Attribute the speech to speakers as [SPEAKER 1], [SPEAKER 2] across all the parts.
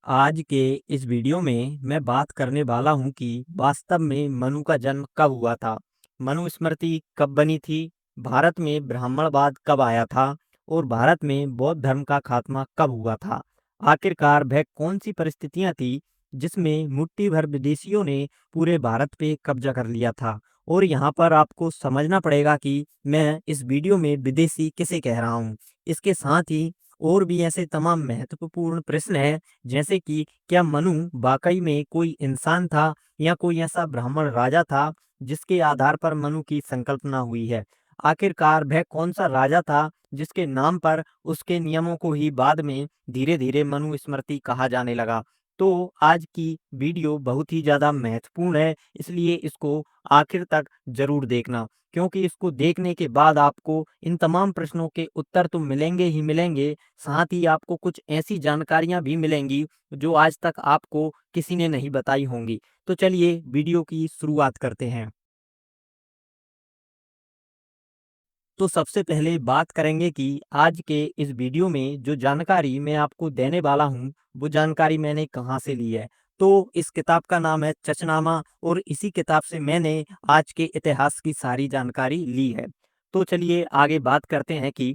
[SPEAKER 1] आज के इस वीडियो में मैं बात करने वाला हूँ कि वास्तव में मनु का जन्म कब हुआ था, मनुस्मृति कब बनी थी, भारत में ब्राह्मणवाद कब आया था और भारत में बौद्ध धर्म का खात्मा कब हुआ था। आखिरकार वह कौन सी परिस्थितियां थी जिसमें मुट्ठी भर विदेशियों ने पूरे भारत पे कब्जा कर लिया था। और यहाँ पर आपको समझना पड़ेगा कि मैं इस वीडियो में विदेशी किसे कह रहा हूँ। इसके साथ ही और भी ऐसे तमाम महत्वपूर्ण प्रश्न है, जैसे कि क्या मनु वाकई में कोई इंसान था या कोई ऐसा ब्राह्मण राजा था जिसके आधार पर मनु की संकल्पना हुई है। आखिरकार वह कौन सा राजा था जिसके नाम पर उसके नियमों को ही बाद में धीरे धीरे मनु स्मृति कहा जाने लगा। तो आज की वीडियो बहुत ही ज्यादा महत्वपूर्ण है, इसलिए इसको आखिर तक जरूर देखना, क्योंकि इसको देखने के बाद आपको इन तमाम प्रश्नों के उत्तर तो मिलेंगे ही मिलेंगे, साथ ही आपको कुछ ऐसी जानकारियां भी मिलेंगी जो आज तक आपको किसी ने नहीं बताई होंगी। तो चलिए वीडियो की शुरुआत करते हैं। तो सबसे पहले बात करेंगे कि आज के इस वीडियो में जो जानकारी मैं आपको देने वाला हूँ, वो जानकारी मैंने कहाँ से ली है। तो इस किताब का नाम है चचनामा और इसी किताब से मैंने आज के इतिहास की सारी जानकारी ली है। तो चलिए आगे बात करते हैं कि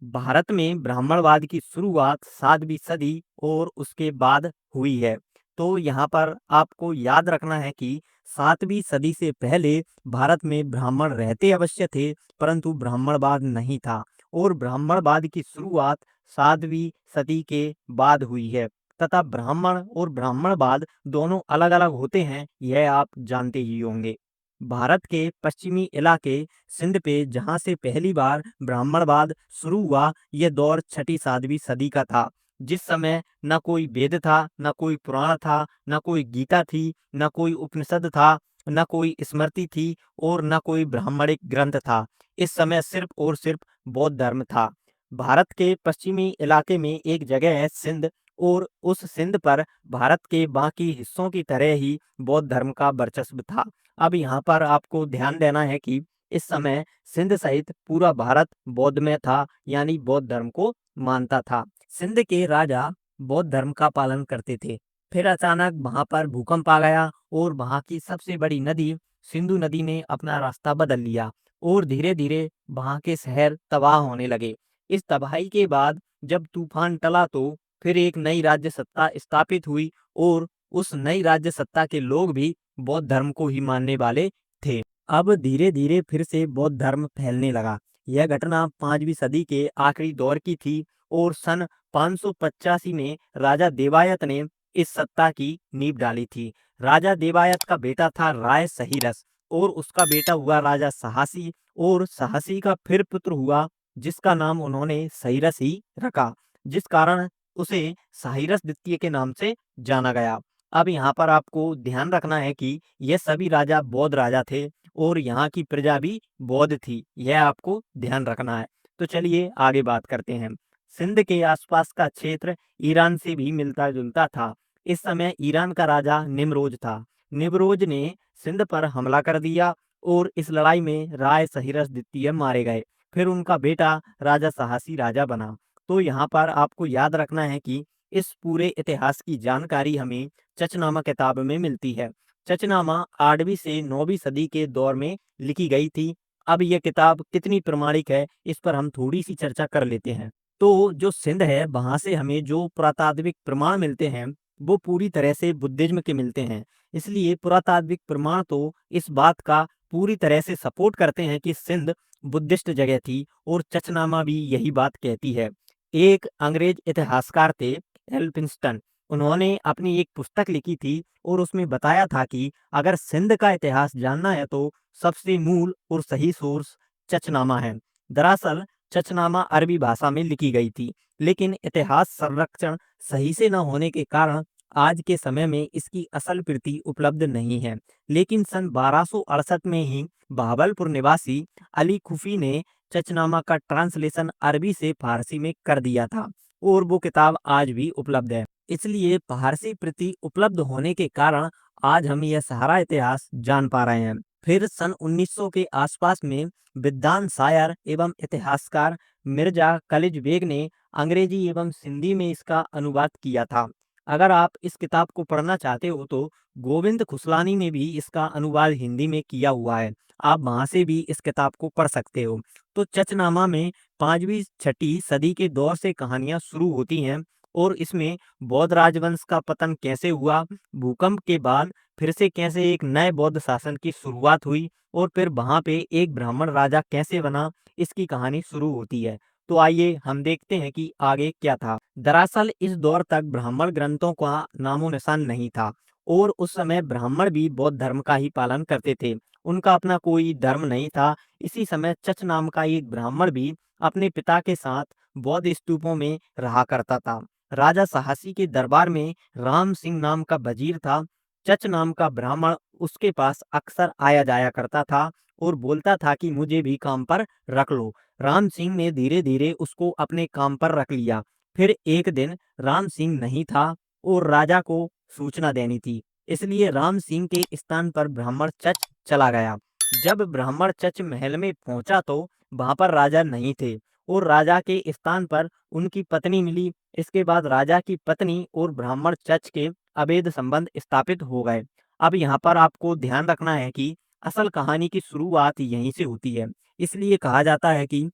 [SPEAKER 1] भारत में ब्राह्मणवाद की शुरुआत 7वीं सदी और उसके बाद हुई है। तो यहाँ पर आपको याद रखना है कि 7वीं सदी से पहले भारत में ब्राह्मण रहते अवश्य थे, परंतु ब्राह्मणवाद नहीं था। और ब्राह्मणवाद की शुरुआत 7वीं सदी के बाद हुई है, तथा ब्राह्मण और ब्राह्मणवाद दोनों अलग-अलग होते हैं, यह आप जानते ही होंगे। भारत के पश्चिमी इलाके सिंध पे जहाँ से पहली बार ब्राह्मणवाद शुरू हुआ, यह दौर 6ठी-7वीं सदी का था, जिस समय न कोई वेद था, न कोई पुराण था, न कोई गीता थी, न कोई उपनिषद था, न कोई स्मृति थी और न कोई ब्राह्मणिक ग्रंथ था। इस समय सिर्फ और सिर्फ बौद्ध धर्म था। भारत के पश्चिमी इलाके में एक जगह है सिंध, और उस सिंध पर भारत के बाकी हिस्सों की तरह ही बौद्ध धर्म का वर्चस्व था। अब यहाँ पर आपको ध्यान देना है कि इस समय सिंध सहित पूरा भारत बौद्धमय था, यानी बौद्ध धर्म को मानता था। सिंध के राजा बौद्ध धर्म का पालन करते थे। फिर अचानक वहां पर भूकंप आ गया और वहां की सबसे बड़ी नदी सिंधु नदी ने अपना रास्ता बदल लिया और धीरे धीरे वहां के शहर तबाह होने लगे। इस तबाही के बाद जब तूफान टला तो फिर एक नई राज्य सत्ता स्थापित हुई और उस नई राज्य सत्ता के लोग भी बौद्ध धर्म को ही मानने वाले थे। अब धीरे धीरे फिर से बौद्ध धर्म फैलने लगा। यह घटना 5वीं सदी के आखिरी दौर की थी और सन 585 में राजा देवायत ने इस सत्ता की नींव डाली थी। राजा देवायत का बेटा था राय सहीरस और उसका बेटा हुआ राजा साहसी, और साहसी का फिर पुत्र हुआ जिसका नाम उन्होंने सहीरस ही रखा, जिस कारण उसे साहिरस द्वितीय के नाम से जाना गया। अब यहाँ पर आपको ध्यान रखना है कि ये सभी राजा बौद्ध राजा थे और यहाँ की प्रजा भी बौद्ध थी, यह आपको ध्यान रखना है। तो चलिए आगे बात करते हैं। सिंध के आसपास का क्षेत्र ईरान से भी मिलता जुलता था। इस समय ईरान का राजा निमरोज था। निमरोज ने सिंध पर हमला कर दिया और इस लड़ाई में राय सहीरस द्वितीय मारे गए। फिर उनका बेटा राजा साहसी राजा बना। तो यहाँ पर आपको याद रखना है कि इस पूरे इतिहास की जानकारी हमें चचनामा किताब में मिलती है। चचनामा 8वीं से 9वीं सदी के दौर में लिखी गई थी। अब यह किताब कितनी प्रमाणिक है, इस पर हम थोड़ी सी चर्चा कर लेते हैं। तो जो सिंध है, वहां से हमें जो पुरातात्विक प्रमाण मिलते हैं, वो पूरी तरह से बुद्धिज्म के मिलते हैं। इसलिए पुरातात्विक प्रमाण तो इस बात का पूरी तरह से सपोर्ट करते हैं कि सिंध बुद्धिस्ट जगह थी, और चचनामा भी यही बात कहती है। एक अंग्रेज इतिहासकार थे एल्फिंस्टन, उन्होंने अपनी एक पुस्तक लिखी थी और उसमें बताया था कि अगर सिंध का इतिहास जानना है तो सबसे मूल और सही सोर्स चचनामा है। दरअसल चचनामा अरबी भाषा में लिखी गई थी, लेकिन इतिहास संरक्षण सही से न होने के कारण आज के समय में इसकी असल प्रति उपलब्ध नहीं है। लेकिन सन 1268 में ही बहावलपुर निवासी अली खुफी ने चचनामा का ट्रांसलेशन अरबी से फारसी में कर दिया था और वो किताब आज भी उपलब्ध है। इसलिए फारसी प्रति उपलब्ध होने के कारण आज हम यह सारा इतिहास जान पा रहे हैं। फिर सन 1900 के आसपास में विद्वान शायर एवं इतिहासकार मिर्जा कलिज बेग ने अंग्रेजी एवं सिंधी में इसका अनुवाद किया था। अगर आप इस किताब को पढ़ना चाहते हो तो गोविंद खुसलानी ने भी इसका अनुवाद हिंदी में किया हुआ है। आप वहाँ से भी इस किताब को पढ़ सकते हो। तो चचनामा में 5वीं छठी सदी के दौर से कहानियाँ शुरू होती हैं और इसमें बौद्ध राजवंश का पतन कैसे हुआ, भूकंप के बाद फिर से कैसे एक नए बौद्ध शासन की शुरुआत हुई और फिर वहाँ पे एक ब्राह्मण राजा कैसे बना, इसकी कहानी शुरू होती है। तो आइए हम देखते हैं कि आगे क्या था। दरअसल इस दौर तक ब्राह्मण ग्रंथों का नामो निशान नहीं था और उस समय ब्राह्मण भी बौद्ध धर्म का ही पालन करते थे। उनका अपना कोई धर्म नहीं था। इसी समय चच नाम का एक ब्राह्मण भी अपने पिता के साथ बौद्ध स्तूपों में रहा करता था। राजा साहसी के दरबार में राम सिंह नाम का वजीर था। चच नाम का ब्राह्मण उसके पास अक्सर आया जाया करता था और बोलता था कि मुझे भी काम पर रख लो। राम सिंह ने धीरे धीरे उसको अपने काम पर रख लिया। फिर एक दिन राम सिंह नहीं था और राजा को सूचना देनी थी, इसलिए राम सिंह के स्थान पर ब्राह्मण चच चला गया। जब ब्राह्मण चच महल में पहुंचा तो वहां पर राजा नहीं थे और राजा के स्थान पर उनकी पत्नी मिली। इसके बाद राजा की पत्नी और ब्राह्मण चच के अवैध संबंध स्थापित हो गए। अब यहाँ पर आपको ध्यान रखना है कि असल कहानी की शुरुआत यहीं से होती है। इसलिए कहा जाता है कि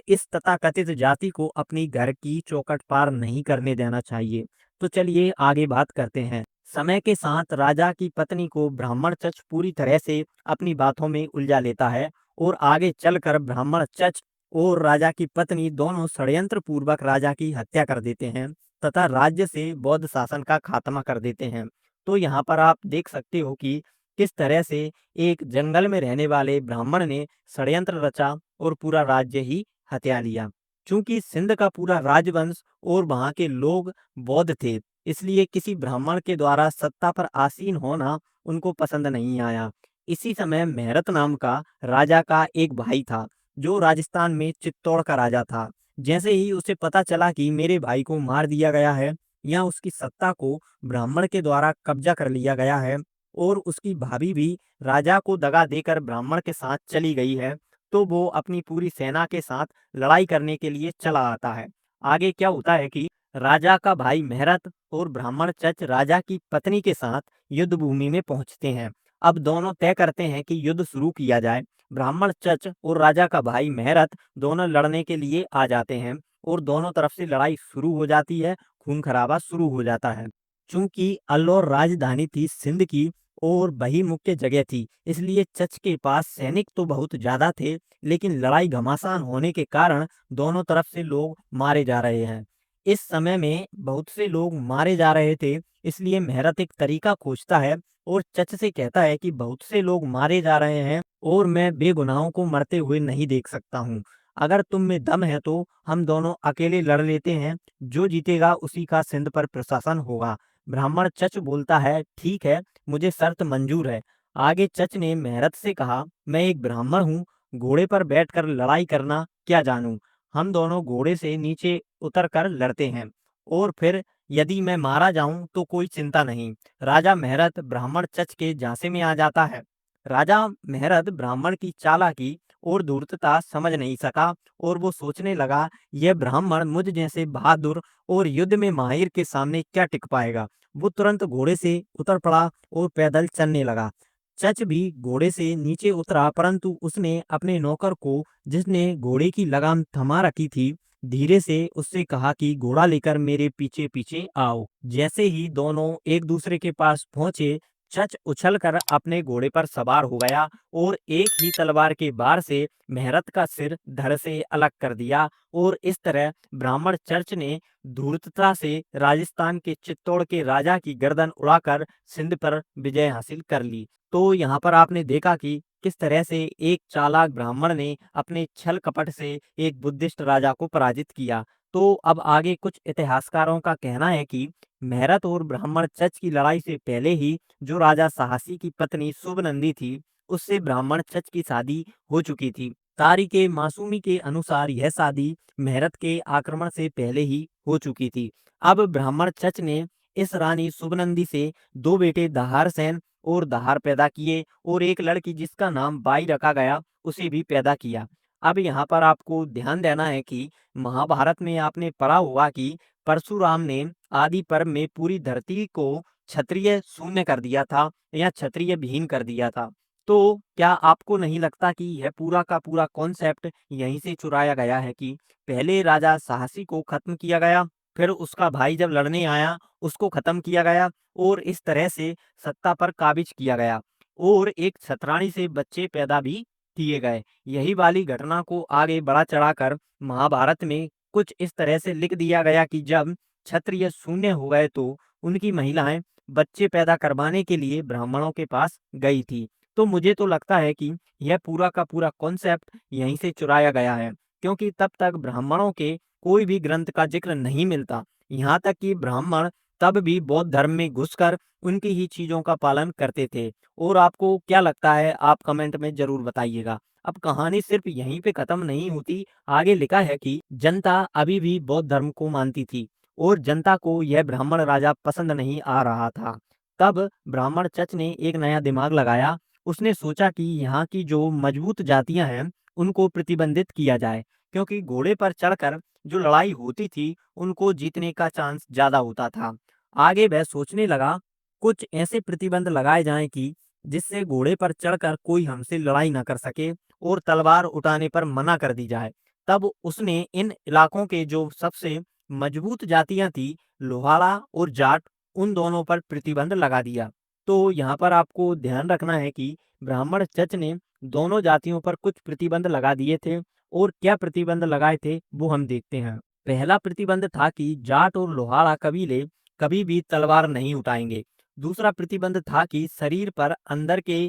[SPEAKER 1] इस तथाकथित जाति को अपनी घर की चौखट पार नहीं करने देना चाहिए। तो चलिए आगे बात करते हैं। समय के साथ राजा की पत्नी को ब्राह्मण चच पूरी तरह से अपनी बातों में उलझा लेता है और आगे चलकर ब्राह्मण चच और राजा की पत्नी दोनों षड्यंत्र पूर्वक राजा की हत्या कर देते हैं तथा राज्य से बौद्ध शासन का खात्मा कर देते हैं। तो यहाँ पर आप देख सकते हो कि किस तरह से एक जंगल में रहने वाले ब्राह्मण ने षड्यंत्र रचा और पूरा राज्य ही हत्या लिया। चूंकि सिंध का पूरा राजवंश और वहां के लोग बौद्ध थे, इसलिए किसी ब्राह्मण के द्वारा सत्ता पर आसीन होना उनको पसंद नहीं आया। इसी समय मेहरत नाम का राजा का एक भाई था, जो राजस्थान में चित्तौड़ का राजा था। जैसे ही उसे पता चला कि मेरे भाई को मार दिया गया है या उसकी सत्ता को ब्राह्मण के द्वारा कब्जा कर लिया गया है और उसकी भाभी भी राजा को दगा देकर ब्राह्मण के साथ चली गई है, तो वो अपनी पूरी सेना के साथ लड़ाई करने के लिए चला आता है। आगे क्या होता है कि राजा का भाई मेहरत और ब्राह्मण चच राजा की पत्नी के साथ युद्ध भूमि में पहुंचते हैं। अब दोनों तय करते हैं कि युद्ध शुरू किया जाए। ब्राह्मण चच और राजा का भाई मेहरत दोनों लड़ने के लिए आ जाते हैं और दोनों तरफ से लड़ाई शुरू हो जाती है। खून खराबा शुरू हो जाता है। चूंकि अल्लौर राजधानी थी सिंध की और वही मुख्य जगह थी, इसलिए चच के पास सैनिक तो बहुत ज्यादा थे, लेकिन लड़ाई घमासान होने के कारण दोनों तरफ से लोग मारे जा रहे हैं। इस समय में बहुत से लोग मारे जा रहे थे, इसलिए मेहरत एक तरीका खोजता है और चच से कहता है कि बहुत से लोग मारे जा रहे हैं और मैं बेगुनाहों को मरते हुए नहीं देख सकता हूँ। अगर तुम में दम है तो हम दोनों अकेले लड़ लेते हैं, जो जीतेगा उसी का सिंध पर प्रशासन होगा। ब्राह्मण चच बोलता है, ठीक है, मुझे शर्त मंजूर है। आगे चच ने मेहरत से कहा, मैं एक ब्राह्मण हूँ, घोड़े पर बैठकर लड़ाई करना क्या जानूं। हम दोनों घोड़े से नीचे उतरकर लड़ते हैं और फिर यदि मैं मारा जाऊं तो कोई चिंता नहीं। राजा मेहरत ब्राह्मण चच के झांसे में आ जाता है। राजा मेहरत ब्राह्मण की चालाकी और धूर्तता समझ नहीं सका और वो सोचने लगा, यह ब्राह्मण मुझ जैसे बहादुर और युद्ध में माहिर के सामने क्या टिक पाएगा। वो तुरंत घोड़े से उतर पड़ा और पैदल चलने लगा। चच भी घोड़े से नीचे उतरा, परंतु उसने अपने नौकर को, जिसने घोड़े की लगाम थमा रखी थी, धीरे से उससे कहा कि घोड़ा लेकर मेरे पीछे पीछे आओ। जैसे ही दोनों एक दूसरे के पास पहुंचे, चच उछलकर अपने घोड़े पर सवार हो गया और एक ही तलवार के वार से मेहरत का सिर धड़ से अलग कर दिया और इस तरह ब्राह्मण चर्च ने धूर्तता से राजस्थान के चित्तौड़ के राजा की गर्दन उड़ाकर सिंध पर विजय हासिल कर ली। तो यहाँ पर आपने देखा कि किस तरह से एक चालाक ब्राह्मण ने अपने छल कपट से एक बुद्धिस्ट राजा को पराजित किया। तो अब आगे कुछ इतिहासकारों का कहना है कि मेहरत और ब्राह्मण चच की लड़ाई से पहले ही जो राजा साहसी की पत्नी शुभनंदी थी, उससे ब्राह्मण चच की शादी हो चुकी थी। तारिक मासूमी के अनुसार यह शादी मेहरत के आक्रमण से पहले ही हो चुकी थी। अब ब्राह्मण चच ने इस रानी शुभनंदी से दो बेटे दहार सेन और दहार पैदा किए और एक लड़की जिसका नाम बाई रखा गया, उसे भी पैदा किया। अब यहाँ पर आपको ध्यान देना है कि महाभारत में आपने पढ़ा होगा कि परशुराम ने आदि पर्व में पूरी धरती को क्षत्रिय शून्य कर दिया था या क्षत्रिय विहीन कर दिया था। तो क्या आपको नहीं लगता कि यह पूरा का पूरा कॉन्सेप्ट यहीं से चुराया गया है कि पहले राजा साहसी को खत्म किया गया, फिर उसका भाई जब लड़ने आया उसको खत्म किया गया और इस तरह से सत्ता पर काबिज किया गया और एक छतरानी से बच्चे पैदा भी किए गए। यही वाली घटना को आगे बढ़ा चढ़ाकर महाभारत में कुछ इस तरह से लिख दिया गया कि जब क्षत्रिय शून्य हो गए तो उनकी महिलाएं बच्चे पैदा करवाने के लिए ब्राह्मणों के पास गई थी। तो मुझे तो लगता है कि यह पूरा का पूरा कॉन्सेप्ट यहीं से चुराया गया है, क्योंकि तब तक ब्राह्मणों के कोई भी ग्रंथ का जिक्र नहीं मिलता। यहाँ तक कि ब्राह्मण तब भी बौद्ध धर्म में घुसकर उनकी ही चीजों का पालन करते थे। और आपको क्या लगता है, आप कमेंट में जरूर बताइएगा। अब कहानी सिर्फ यहीं पे खत्म नहीं होती, आगे लिखा है कि जनता अभी भी बौद्ध धर्म को मानती थी और जनता को यह ब्राह्मण राजा पसंद नहीं आ रहा था। तब ब्राह्मण चच ने एक नया दिमाग लगाया। उसने सोचा कि यहाँ की जो मजबूत जातियां हैं उनको प्रतिबंधित किया जाए, क्योंकि घोड़े पर चढ़कर जो लड़ाई होती थी उनको जीतने का चांस ज्यादा होता था। आगे वह सोचने लगा कुछ ऐसे प्रतिबंध लगाए जाएं कि जिससे घोड़े पर चढ़कर कोई हमसे लड़ाई ना कर सके और तलवार उठाने पर मना कर दी जाए। तब उसने इन इलाकों के जो सबसे मजबूत जातियां थी, लोहाड़ा और जाट, उन दोनों पर प्रतिबंध लगा दिया। तो यहाँ पर आपको ध्यान रखना है कि ब्राह्मण चच ने दोनों जातियों पर कुछ प्रतिबंध लगा दिए थे और क्या प्रतिबंध लगाए थे वो हम देखते हैं। पहला प्रतिबंध था कि जाट और लोहाड़ा कबीले कभी भी तलवार नहीं उठाएंगे। दूसरा प्रतिबंध था कि शरीर पर अंदर के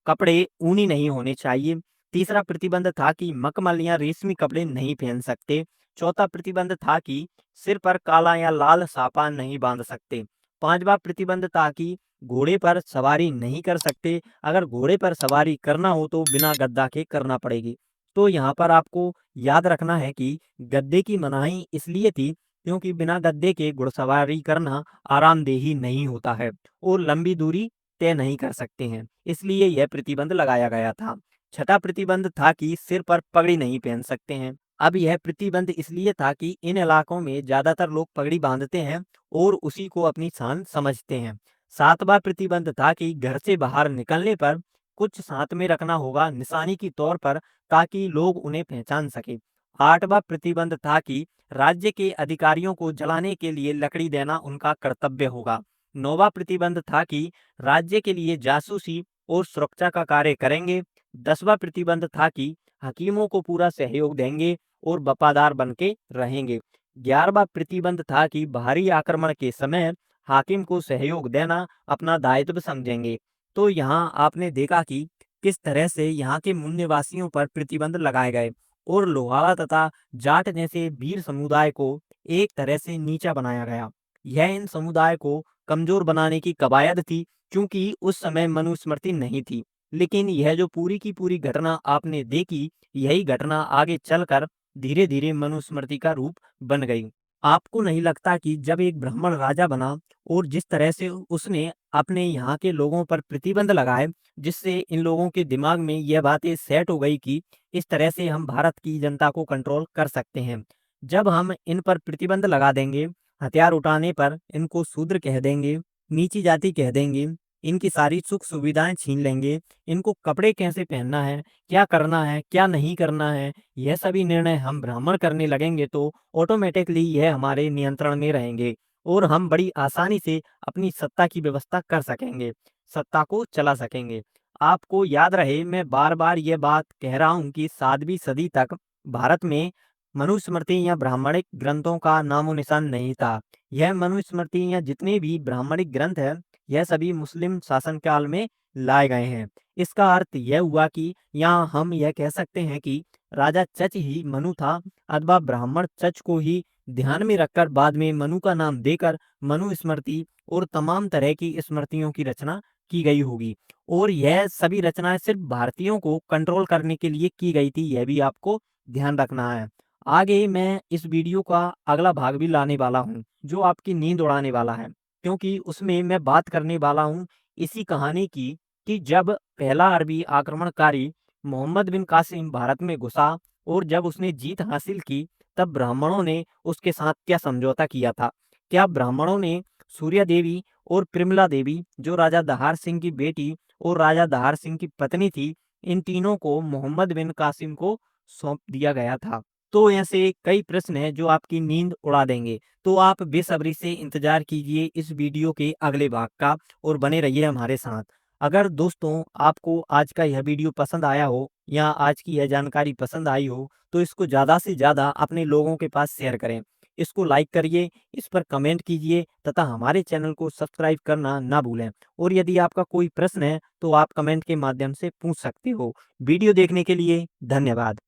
[SPEAKER 1] कपड़े ऊनी नहीं होने चाहिए। तीसरा प्रतिबंध था कि मखमल या रेशमी कपड़े नहीं पहन सकते। चौथा प्रतिबंध था कि सिर पर काला या लाल साफा नहीं बांध सकते। पांचवा प्रतिबंध था कि घोड़े पर सवारी नहीं कर सकते। अगर घोड़े पर सवारी करना हो तो बिना गद्दा के करना पड़ेगी। तो यहाँ पर आपको याद रखना है कि गद्दे की मनाही इसलिए थी क्योंकि बिना गद्दे के घुड़सवारी करना आरामदेही नहीं होता है और लंबी दूरी तय नहीं कर सकते हैं, इसलिए यह प्रतिबंध लगाया गया था। छठा प्रतिबंध था कि सिर पर पगड़ी नहीं पहन सकते हैं। अब यह प्रतिबंध इसलिए था कि इन इलाकों में ज्यादातर लोग पगड़ी बांधते हैं और उसी को अपनी शान समझते हैं। सातवां प्रतिबंध था कि घर से बाहर निकलने पर कुछ साथ में रखना होगा निशानी के तौर पर, ताकि लोग उन्हें पहचान सके। आठवां प्रतिबंध था कि राज्य के अधिकारियों को जलाने के लिए लकड़ी देना उनका कर्तव्य होगा। नौवां प्रतिबंध था कि राज्य के लिए जासूसी और सुरक्षा का कार्य करेंगे। 10वां प्रतिबंध था कि हकीमों को पूरा सहयोग देंगे और वफादार बन के रहेंगे। 11वां प्रतिबंध था कि बाहरी आक्रमण के समय हाकिम को सहयोग देना अपना दायित्व समझेंगे। तो यहाँ आपने देखा कि किस तरह से यहाँ के मूल निवासियों पर प्रतिबंध लगाए गए और लोहाड़ा तथा जाट जैसे वीर समुदाय को एक तरह से नीचा बनाया गया। यह इन समुदाय को कमजोर बनाने की कवायद थी, क्योंकि उस समय मनुस्मृति नहीं थी। लेकिन यह जो पूरी की पूरी घटना आपने देखी, यही घटना आगे चलकर धीरे धीरे मनुस्मृति का रूप बन गई। आपको नहीं लगता कि जब एक ब्राह्मण राजा बना और जिस तरह से उसने अपने यहाँ के लोगों पर प्रतिबंध लगाए, जिससे इन लोगों के दिमाग में यह बातें सेट हो गई कि इस तरह से हम भारत की जनता को कंट्रोल कर सकते हैं। जब हम इन पर प्रतिबंध लगा देंगे, हथियार उठाने पर इनको शूद्र कह देंगे, नीची जाति कह देंगे, इनकी सारी सुख सुविधाएं छीन लेंगे, इनको कपड़े कैसे पहनना है, क्या करना है, क्या नहीं करना है, यह सभी निर्णय हम ब्राह्मण करने लगेंगे तो ऑटोमेटिकली यह हमारे नियंत्रण में रहेंगे और हम बड़ी आसानी से अपनी सत्ता की व्यवस्था कर सकेंगे, सत्ता को चला सकेंगे। आपको याद रहे, मैं बार बार ये बात कह रहा हूँ कि 7वीं सदी तक भारत में मनुस्मृति या ब्राह्मणिक ग्रंथों का नामो निशान नहीं था। यह मनुस्मृति या जितने भी ब्राह्मणिक ग्रंथ है, यह सभी मुस्लिम शासनकाल में लाए गए हैं। इसका अर्थ यह हुआ कि यहाँ हम यह कह सकते हैं कि राजा चच ही मनु था, अथवा ब्राह्मण चच को ही ध्यान में रखकर बाद में मनु का नाम देकर मनुस्मृति और तमाम तरह की स्मृतियों की रचना की गई होगी। और यह सभी रचनाएं सिर्फ भारतीयों को कंट्रोल करने के लिए की गई थी, यह भी आपको ध्यान रखना है। आगे मैं इस वीडियो का अगला भाग भी लाने वाला हूँ, जो आपकी नींद उड़ाने वाला है, क्योंकि उसमें मैं बात करने वाला हूँ इसी कहानी की कि जब पहला अरबी आक्रमणकारी मोहम्मद बिन कासिम भारत में घुसा और जब उसने जीत हासिल की, तब ब्राह्मणों ने उसके साथ क्या समझौता किया था। क्या ब्राह्मणों ने सूर्या देवी और प्रिमला देवी, जो राजा दहार सिंह की बेटी और राजा दहार सिंह की पत्नी थी, इन तीनों को मोहम्मद बिन कासिम को सौंप दिया गया था? तो ऐसे कई प्रश्न हैं जो आपकी नींद उड़ा देंगे। तो आप बेसब्री से इंतजार कीजिए इस वीडियो के अगले भाग का और बने रहिए हमारे साथ। अगर दोस्तों आपको आज का यह वीडियो पसंद आया हो या आज की यह जानकारी पसंद आई हो, तो इसको ज़्यादा से ज़्यादा अपने लोगों के पास शेयर करें। इसको लाइक करिए, इस पर कमेंट कीजिए तथा हमारे चैनल को सब्सक्राइब करना ना भूलें। और यदि आपका कोई प्रश्न है तो आप कमेंट के माध्यम से पूछ सकते हो। वीडियो देखने के लिए धन्यवाद।